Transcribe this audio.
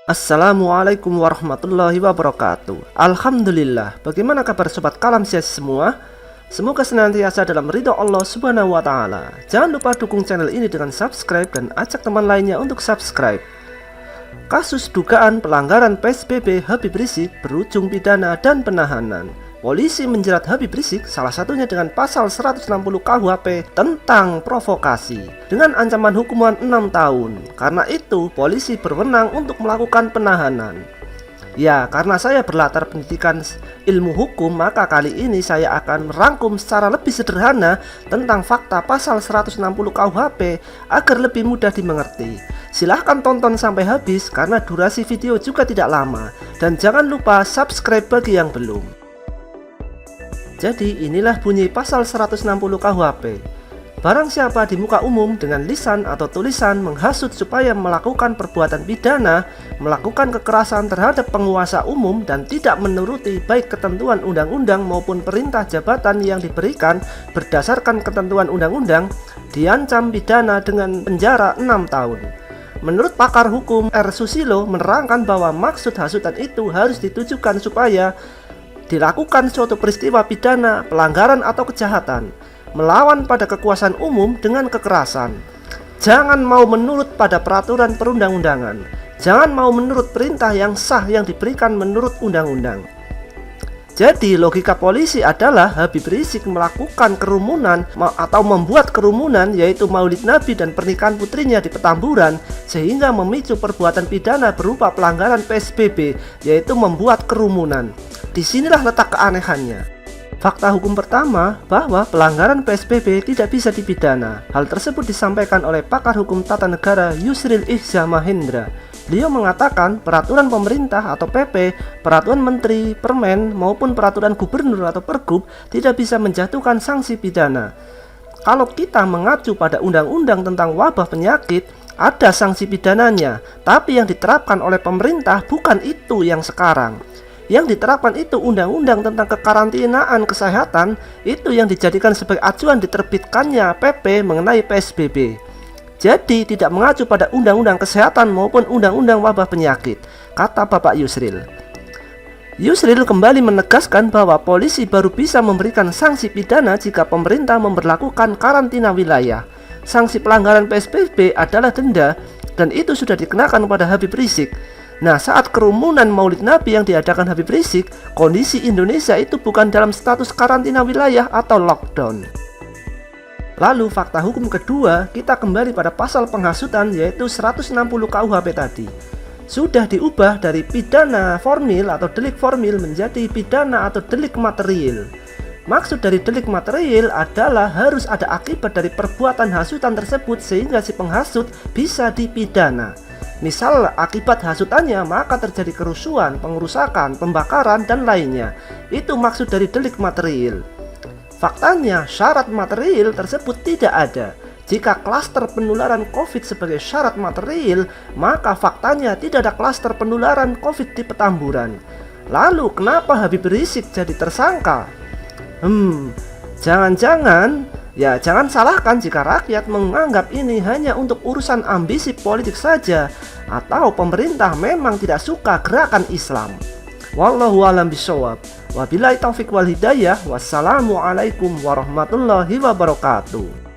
Assalamualaikum warahmatullahi wabarakatuh. Alhamdulillah. Bagaimana kabar sobat Kalam Sias semua? Semoga senantiasa dalam ridho Allah Subhanahu wa taala. Jangan lupa dukung channel ini dengan subscribe dan ajak teman lainnya untuk subscribe. Kasus dugaan pelanggaran PSBB Habib Rizik berujung pidana dan penahanan. Polisi menjerat Habib Rizik salah satunya dengan pasal 160 KUHP tentang provokasi dengan ancaman hukuman 6 tahun. Karena itu, polisi berwenang untuk melakukan penahanan. Ya, karena saya berlatar pendidikan ilmu hukum, maka kali ini saya akan merangkum secara lebih sederhana tentang fakta pasal 160 KUHP agar lebih mudah dimengerti. Silahkan tonton sampai habis karena durasi video juga tidak lama. Dan jangan lupa subscribe bagi yang belum. Jadi inilah bunyi pasal 160 KUHP. Barang siapa di muka umum dengan lisan atau tulisan menghasut supaya melakukan perbuatan pidana, melakukan kekerasan terhadap penguasa umum dan tidak menuruti baik ketentuan undang-undang maupun perintah jabatan yang diberikan berdasarkan ketentuan undang-undang, diancam pidana dengan penjara 6 tahun. Menurut pakar hukum R. Susilo menerangkan bahwa maksud hasutan itu harus ditujukan supaya dilakukan suatu peristiwa pidana, pelanggaran atau kejahatan, melawan pada kekuasaan umum dengan kekerasan. Jangan mau menurut pada peraturan perundang-undangan. Jangan mau menurut perintah yang sah yang diberikan menurut undang-undang. Jadi logika polisi adalah Habib Rizik melakukan kerumunan atau membuat kerumunan, yaitu Maulid Nabi dan pernikahan putrinya di Petamburan, sehingga memicu perbuatan pidana berupa pelanggaran PSBB, yaitu membuat kerumunan. Disinilah letak keanehannya. Fakta hukum pertama bahwa pelanggaran PSBB tidak bisa dipidana. Hal tersebut disampaikan oleh pakar hukum tata negara Yusril Ihza Mahendra. Beliau mengatakan peraturan pemerintah atau PP, peraturan menteri, permen, maupun peraturan gubernur atau pergub tidak bisa menjatuhkan sanksi pidana. Kalau kita mengacu pada undang-undang tentang wabah penyakit, ada sanksi pidananya, tapi yang diterapkan oleh pemerintah bukan itu yang sekarang. Yang diterapkan itu undang-undang tentang kekarantinaan kesehatan, itu yang dijadikan sebagai acuan diterbitkannya PP mengenai PSBB. Jadi tidak mengacu pada undang-undang kesehatan maupun undang-undang wabah penyakit, kata Bapak Yusril. Yusril kembali menegaskan bahwa polisi baru bisa memberikan sanksi pidana jika pemerintah memberlakukan karantina wilayah. Sanksi pelanggaran PSBB adalah denda dan itu sudah dikenakan pada Habib Rizik. Nah, saat kerumunan Maulid Nabi yang diadakan Habib Rizik, kondisi Indonesia itu bukan dalam status karantina wilayah atau lockdown. Lalu fakta hukum kedua, kita kembali pada pasal penghasutan yaitu 160 KUHP tadi. Sudah diubah dari pidana formil atau delik formil menjadi pidana atau delik material. Maksud dari delik material adalah harus ada akibat dari perbuatan hasutan tersebut sehingga si penghasut bisa dipidana. Misal akibat hasutannya maka terjadi kerusuhan, pengerusakan, pembakaran, dan lainnya. Itu maksud dari delik material. Faktanya syarat material tersebut tidak ada. Jika klaster penularan COVID sebagai syarat material, maka faktanya tidak ada klaster penularan COVID di Petamburan. Lalu kenapa Habib Rizik jadi tersangka? Jangan-jangan, ya jangan salahkan jika rakyat menganggap ini hanya untuk urusan ambisi politik saja, atau pemerintah memang tidak suka gerakan Islam. Wallahu a'lam bishawab. Wabillahi taufiq wal hidayah. Wassalamualaikum warahmatullahi wabarakatuh.